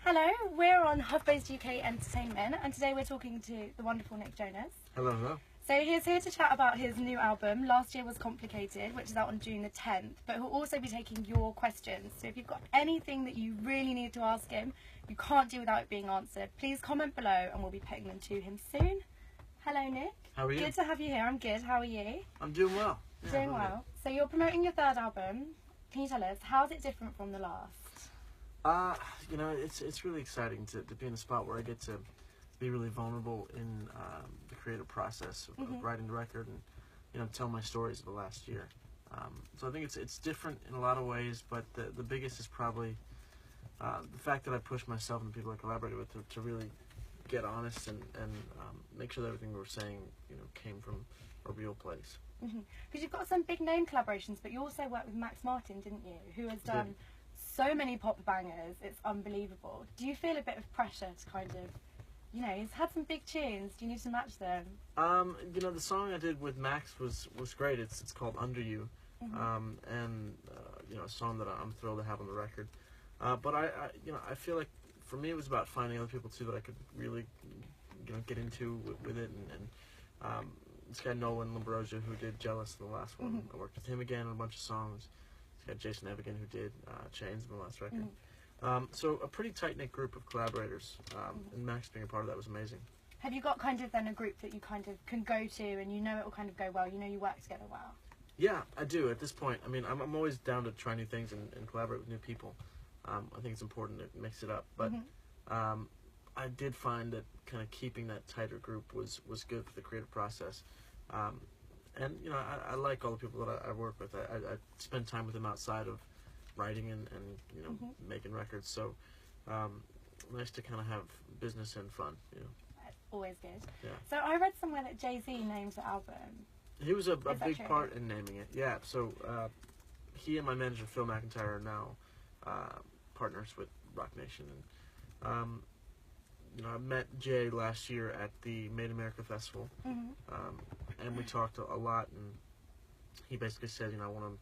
Hello, we're on HuffPost UK Entertainment, and today we're talking to the wonderful Nick Jonas. Hello, hello. So he's here to chat about his new album, Last Year Was Complicated, which is out on June the 10th, but he'll also be taking your questions. So if you've got anything that you really need to ask him, you can't do without it being answered, please comment below and we'll be putting them to him soon. Hello, Nick. How are you? Good to have you here. I'm good. How are you? I'm doing well. Yeah, Doing really well. So you're promoting your third album. Can you tell us, how's it different from the last? It's really exciting to be in a spot where I get to be really vulnerable in the creative process of writing the record and, tell my stories of the last year. So I think it's different in a lot of ways, but the biggest is probably the fact that I push myself and the people I collaborated with to really get honest and make sure that everything we were saying, came from a real place. Because you've got some big name collaborations, but you also worked with Max Martin, didn't you? Who has done so many pop bangers, it's unbelievable. Do you feel a bit of pressure to kind of, he's had some big tunes, do you need to match them? The song I did with Max was great. It's called Under You, a song that I'm thrilled to have on the record. But I feel like for me it was about finding other people too that I could really, get into with it. And this guy Nolan Lombrosia, who did Jealous in the last one, I worked with him again on a bunch of songs. This guy Jason Evigan, who did Chains in the last record. So a pretty tight-knit group of collaborators, and Max being a part of that was amazing. Have you got kind of then a group that you kind of can go to and it will kind of go well, you work together well? Yeah, I do at this point. I mean, I'm always down to try new things and collaborate with new people. I think it's important to mix it up, but I did find that kind of keeping that tighter group was good for the creative process. I like all the people that I work with. I spend time with them outside of writing and making records. So nice to kind of have business and fun. Always good. Yeah. So I read somewhere that Jay-Z named the album. He was a big true? part in naming it. Yeah. So he and my manager Phil McIntyre are now partners with Rock Nation. And I met Jay last year at the Made America Festival, and we talked a lot, and he basically said, I want to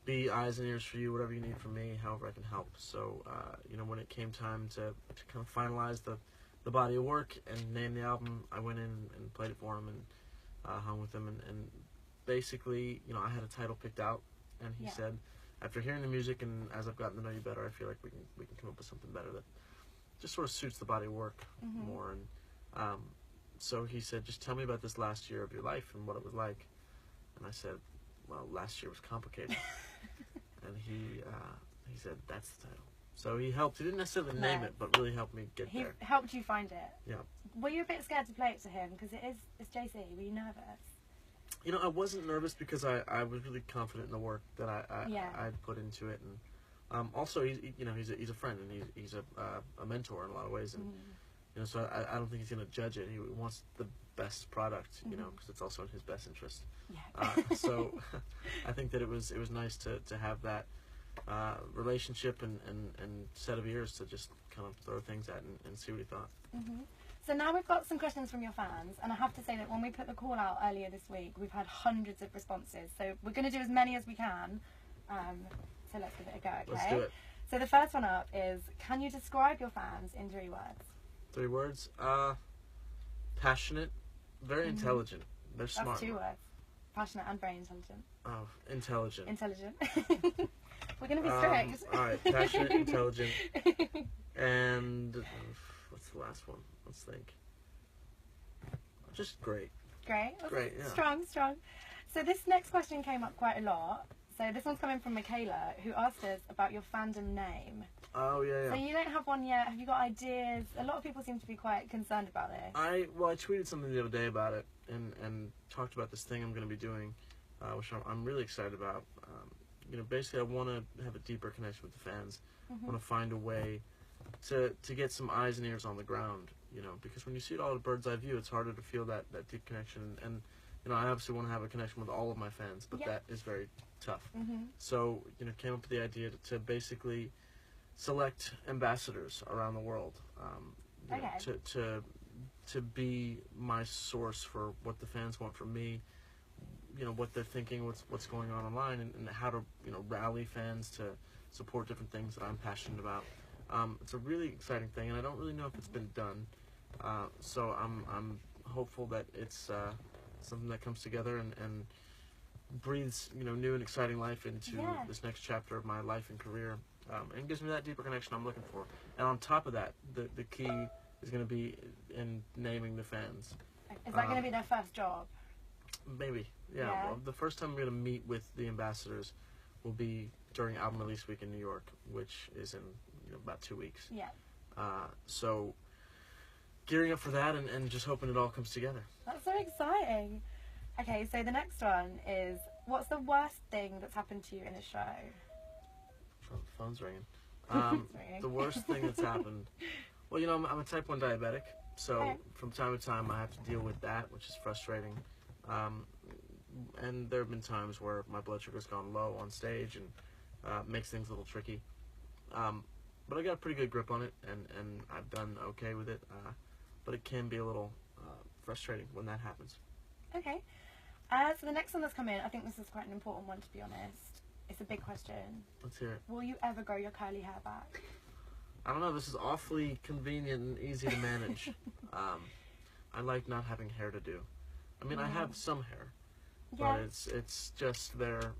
be eyes and ears for you, whatever you need from me, however I can help. So, when it came time to kind of finalize the body of work and name the album, I went in and played it for him and hung with him, and basically, I had a title picked out, and he said, after hearing the music and as I've gotten to know you better, I feel like we can come up with something better that just sort of suits the body of work more. And so he said, just tell me about this last year of your life and what it was like. And I said, well, last year was complicated. And he said, that's the title. So he helped. He didn't necessarily name it, but really helped me get there. He helped you find it. Yeah. Were you a bit scared to play it to him? Because it's Jay-Z. Were you nervous? I wasn't nervous because I was really confident in the work that I'd put into it. And also, he's a friend, and he's a mentor in a lot of ways. And so I don't think he's going to judge it. He wants the best product, because it's also in his best interest. Yeah. So I think that it was nice to have that relationship and set of ears to just kind of throw things at and see what he thought. So now we've got some questions from your fans, and I have to say that when we put the call out earlier this week, we've had hundreds of responses. So we're going to do as many as we can. So let's give it a go, okay? Let's do it. So the first one up is, can you describe your fans in 3 words? 3 words? Passionate, very intelligent. They're smart. That's 2 words. Passionate and very intelligent. Oh, intelligent. Intelligent. We're going to be strict. All right, passionate, intelligent, and what's the last one? Let's think. Just great. Great. Great, yeah. Strong. So this next question came up quite a lot. So this one's coming from Michaela, who asked us about your fandom name. Oh, yeah. So you don't have one yet. Have you got ideas? A lot of people seem to be quite concerned about this. I tweeted something the other day about it and talked about this thing I'm going to be doing, which I'm really excited about. Basically I want to have a deeper connection with the fans. I want to find a way to get some eyes and ears on the ground, because when you see it all at a bird's eye view, it's harder to feel that deep connection. And I obviously want to have a connection with all of my fans, but that is very tough. So, came up with the idea to basically select ambassadors around the world, to be my source for what the fans want from me, what they're thinking, what's going on online, and how to rally fans to support different things that I'm passionate about. It's a really exciting thing, and I don't really know if it's been done. So I'm hopeful that it's something that comes together and breathes, new and exciting life into this next chapter of my life and career, and gives me that deeper connection I'm looking for. And on top of that, the key is going to be in naming the fans. Is that going to be their first job? Maybe, yeah. Well, the first time I'm going to meet with the ambassadors will be during album release week in New York, which is in about 2 weeks. Yeah. So gearing up for that and just hoping it all comes together. That's so exciting. Okay, so the next one is, what's the worst thing that's happened to you in a show? Phone's ringing. The worst thing that's happened. Well, I'm a type 1 diabetic, so from time to time I have to deal with that, which is frustrating. And there have been times where my blood sugar's gone low on stage and makes things a little tricky. But I got a pretty good grip on it, and I've done okay with it. But it can be a little frustrating when that happens. Okay. So the next one that's come in, I think this is quite an important one, to be honest. It's a big question. Let's hear it. Will you ever grow your curly hair back? I don't know. This is awfully convenient and easy to manage. I like not having hair to do. I mean, I have some hair, but it's just there,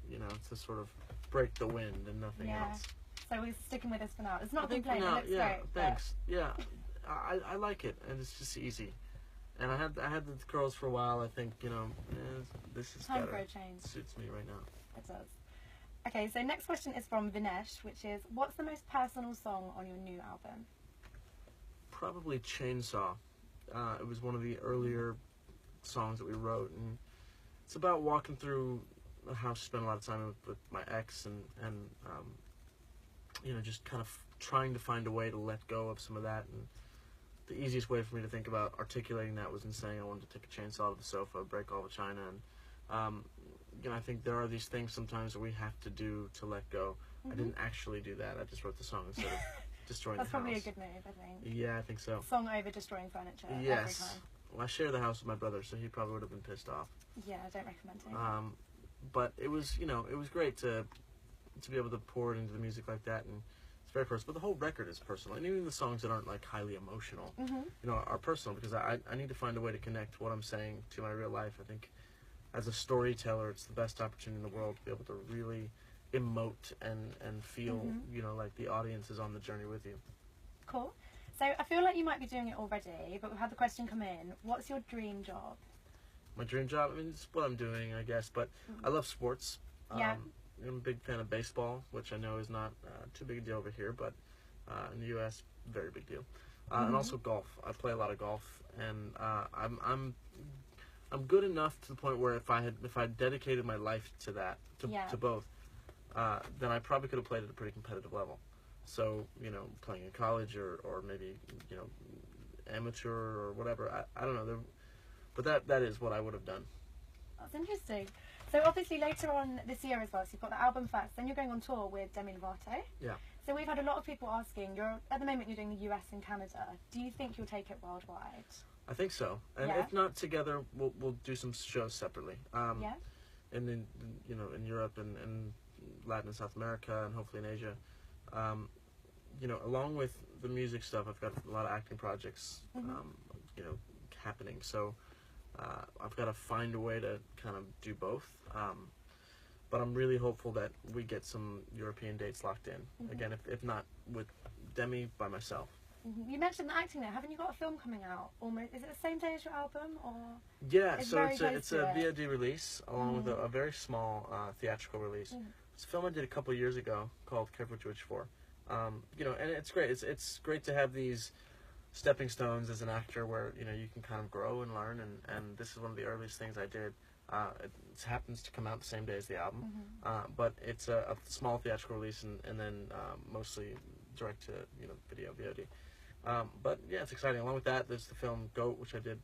to sort of break the wind and nothing else. So we're sticking with this for now. It's not I think complaining. for now, It looks great. Thanks. Yeah, I like it, and it's just easy. And I had the curls for a while. I think this is time for a change. Suits me right now. It does. Okay, so next question is from Vinesh, which is, what's the most personal song on your new album? Probably Chainsaw. It was one of the earlier songs that we wrote, and it's about walking through a house, spent a lot of time with my ex, and just kind of trying to find a way to let go of some of that. And the easiest way for me to think about articulating that was in saying I wanted to take a chainsaw to the sofa, break all the china, and I think there are these things sometimes that we have to do to let go. I didn't actually do that. I just wrote the song instead of destroying the house. That's probably a good move, I think. Yeah, I think so. Song over destroying furniture every time. Well, I share the house with my brother, so he probably would have been pissed off. Yeah, I don't recommend it. But it was, it was great to be able to pour it into the music like that, and it's very personal. But the whole record is personal, and even the songs that aren't like highly emotional, are personal, because I need to find a way to connect what I'm saying to my real life. I think as a storyteller, it's the best opportunity in the world to be able to really emote and feel, like the audience is on the journey with you. Cool. So I feel like you might be doing it already, but we've had the question come in. What's your dream job? My dream job? I mean, it's what I'm doing, I guess, but I love sports. Yeah. I'm a big fan of baseball, which I know is not too big a deal over here, but in the U.S., very big deal. And also golf. I play a lot of golf, and I'm good enough to the point where if I dedicated my life to that, to both, then I probably could have played at a pretty competitive level. So, playing in college or maybe, amateur or whatever, I don't know. But that is what I would have done. That's interesting. So obviously later on this year as well, so you've got the album first, then you're going on tour with Demi Lovato. Yeah. So we've had a lot of people asking, at the moment you're doing the US and Canada. Do you think you'll take it worldwide? I think so. And if not together, we'll do some shows separately. And then, in Europe and Latin and South America, and hopefully in Asia. Along with the music stuff, I've got a lot of acting projects, happening. So I've got to find a way to kind of do both. But I'm really hopeful that we get some European dates locked in. Again, if not with Demi, by myself. You mentioned the acting there. Haven't you got a film coming out? Almost. Is it the same day as your album, or? Yeah, so it's a VOD release along with a very small theatrical release. It's a film I did a couple years ago called Careful What You Wish For. And it's great. It's great to have these stepping stones as an actor where you can kind of grow and learn. And this is one of the earliest things I did. It happens to come out the same day as the album, but it's a small theatrical release and then mostly direct to video VOD. But yeah, it's exciting. Along with that, there's the film Goat, which I did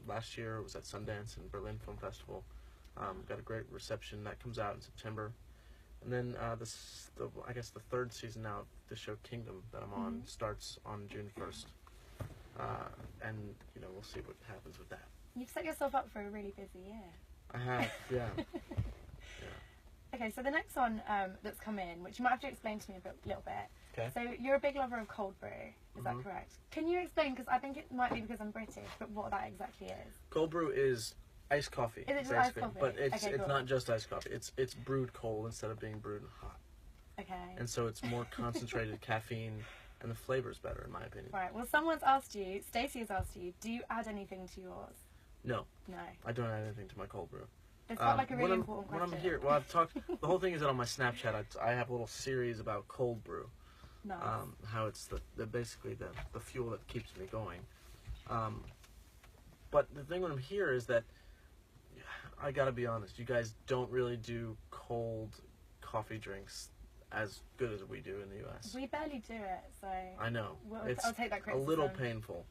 last year. It was at Sundance and Berlin Film Festival. Got a great reception. That comes out in September. And then I guess the third season now of the show Kingdom that I'm on starts on June 1st. And we'll see what happens with that. You've set yourself up for a really busy year. I have, yeah. Okay, so the next one that's come in, which you might have to explain to me a little bit. Okay. So you're a big lover of cold brew, is that correct? Can you explain, because I think it might be because I'm British, but what that exactly is? Cold brew is iced coffee. Is it just basically, iced coffee? But it's Okay, cool. not just iced coffee. It's brewed cold instead of being brewed hot. Okay. And so it's more concentrated caffeine, and the flavor's better, in my opinion. Right, well, someone's asked you, Stacey has asked you, do you add anything to yours? No. No. I don't add anything to my cold brew. It's not like a really important question. When I'm here, well, I've talked, the whole thing is that on my Snapchat, I have a little series about cold brew. Nice. How it's basically the fuel that keeps me going. But the thing when I'm here is that, I gotta be honest, you guys don't really do cold coffee drinks as good as we do in the U.S. We barely do it, so... I know. It's I'll take that a criticism. little painful.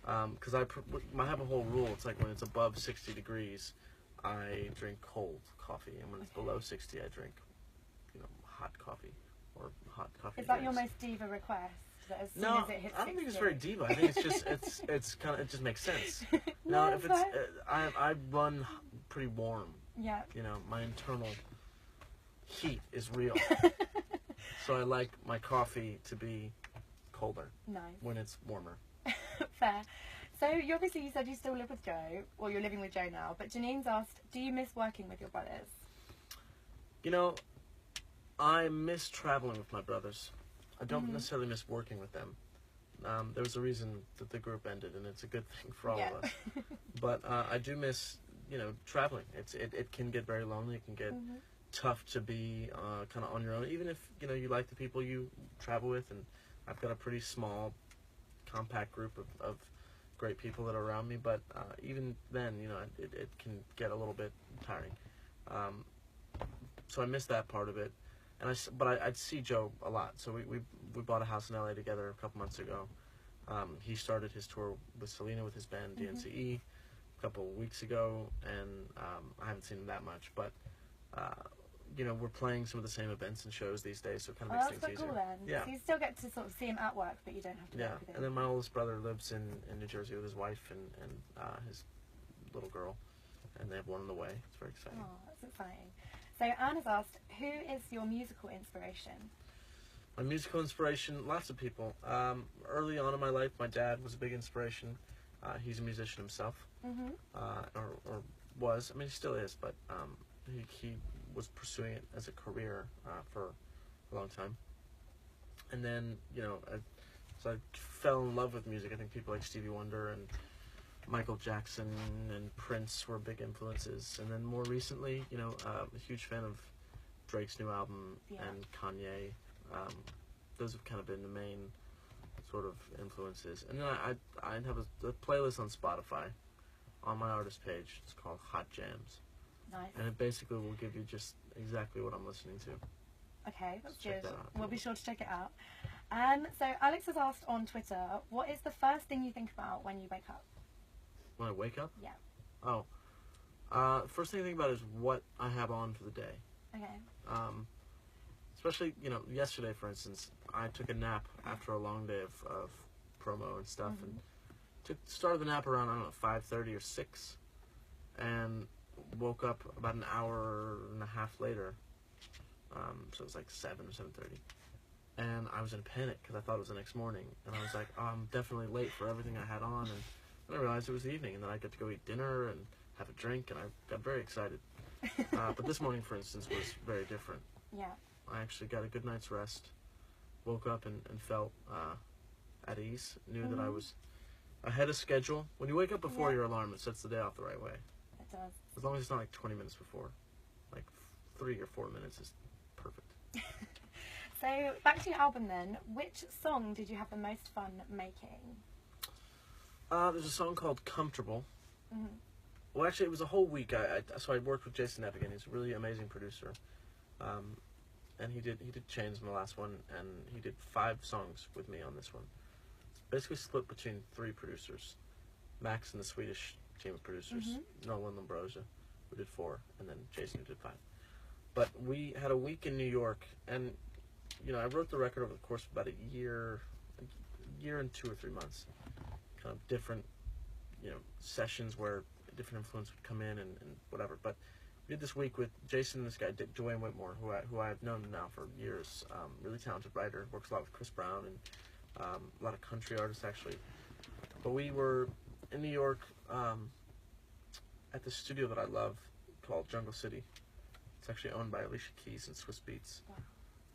Because I have a whole rule. It's like when it's above 60 degrees, I drink cold coffee, and when it's below 60, I drink, hot coffee or hot coffee. Is that your most diva request? That as soon as it hits I don't think it's 60? very diva. I think it's just it's kind of, it just makes sense. No, Now, if it's I run pretty warm. Yeah. My internal heat is real, so I like my coffee to be colder. Nice. When it's warmer. Fair. So you said you still live with Joe, or you're living with Joe now, but Janine's asked, do you miss working with your brothers? I miss traveling with my brothers. I don't necessarily miss working with them. There was a reason that the group ended, and it's a good thing for all of us. But I do miss, traveling. It can get very lonely. It can get tough to be kind of on your own, even if, you like the people you travel with. And I've got a pretty small, compact group of great people that are around me. But even then, it can get a little bit tiring. So I miss that part of it. But I'd see Joe a lot. So we bought a house in LA together a couple months ago. He started his tour with Selena with his band DNCE a couple of weeks ago, and I haven't seen him that much. But we're playing some of the same events and shows these days, so it kind of makes things that's easier. cool then. Yeah. So you still get to sort of see him at work, but you don't have to work with him. And then my oldest brother lives in New Jersey with his wife and his little girl, and they have one on the way. It's very exciting. Oh, that's exciting. So Anne has asked, who is your musical inspiration? My musical inspiration, lots of people. Early on in my life, my dad was a big inspiration. He's a musician himself, or was. I mean, he still is, but he was pursuing it as a career for a long time. And then, so I fell in love with music. I think people like Stevie Wonder and Michael Jackson and Prince were big influences. And then more recently, a huge fan of Drake's new album and Kanye. Those have kind of been the main sort of influences. And then I have a playlist on Spotify on my artist page. It's called Hot Jams. Nice. And it basically will give you just exactly what I'm listening to. Okay, that's So check good. that out. We'll be sure to check it out. So Alex has asked on Twitter, what is the first thing you think about when you wake up? When I wake up? Yeah. Oh. First thing I think about is what I have on for the day. Okay. Especially, yesterday, for instance, I took a nap after a long day of promo and stuff, and started the nap around, 5:30 or 6, and woke up about an hour and a half later, so it was like 7 or 7:30, and I was in panic because I thought it was the next morning, and I was like, oh, I'm definitely late for everything I had on, and then I realized it was the evening, and then I got to go eat dinner and have a drink, and I got very excited. But this morning, for instance, was very different. Yeah. I actually got a good night's rest, woke up and felt at ease, knew that I was ahead of schedule. When you wake up before your alarm, it sets the day off the right way. It does. As long as it's not like 20 minutes before. Like 3 or 4 minutes is perfect. So back to your album then. Which song did you have the most fun making? There's a song called Comfortable. Well, actually, it was a whole week. So I worked with Jason Epp again. He's a really amazing producer. And he did Chains on the last one, and he did 5 songs with me on this one. It's basically split between 3 producers. Max and the Swedish team of producers, Nolan Lombrosa, who did 4, and then Jason, who did 5. But we had a week in New York, and, I wrote the record over the course of about a year and 2 or 3 months. Kind of different, sessions where different influence would come in and whatever. But we did this week with Jason and this guy, Joanne Whitmore, who I've known now for years. Really talented writer, works a lot with Chris Brown and a lot of country artists, actually. But we were in New York at the studio that I love called Jungle City. It's actually owned by Alicia Keys and Swiss Beats. Wow.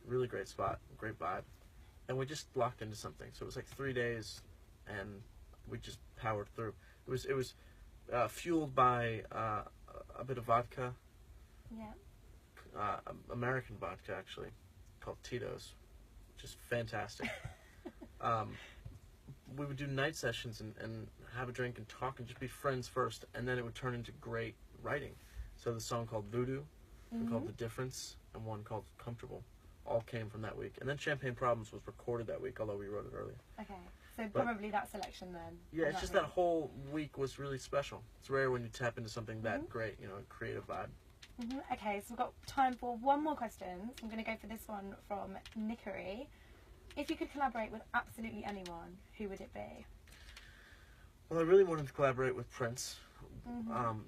Really great spot, great vibe. And we just locked into something. So it was like 3 days, and we just powered through. It was fueled by a bit of vodka, Yeah. American vodka actually, called Tito's, which is fantastic. We would do night sessions and have a drink and talk and just be friends first, and then it would turn into great writing. So the song called Voodoo, one called The Difference, and one called Comfortable, all came from that week. And then Champagne Problems was recorded that week, although we wrote it earlier. Okay, so probably that selection then. Yeah, it's just that whole week was really special. It's rare when you tap into something that great, you know, a creative vibe. Okay, so we've got time for one more question. I'm going to go for this one from Nickery. If you could collaborate with absolutely anyone, who would it be? Well, I really wanted to collaborate with Prince.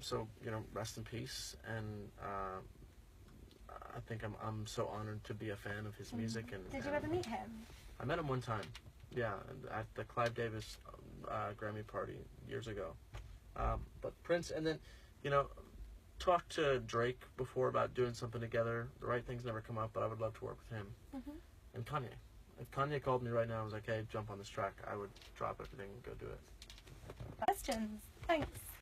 So, you know, rest in peace. And I think I'm so honored to be a fan of his music. And Did you ever meet him? I met him one time, yeah, at the Clive Davis Grammy party years ago. But Prince, and then, you know, talked to Drake before about doing something together. The right things never come up, but I would love to work with him. And Kanye. If Kanye called me right now and was like, hey, jump on this track, I would drop everything and go do it. Questions. Thanks.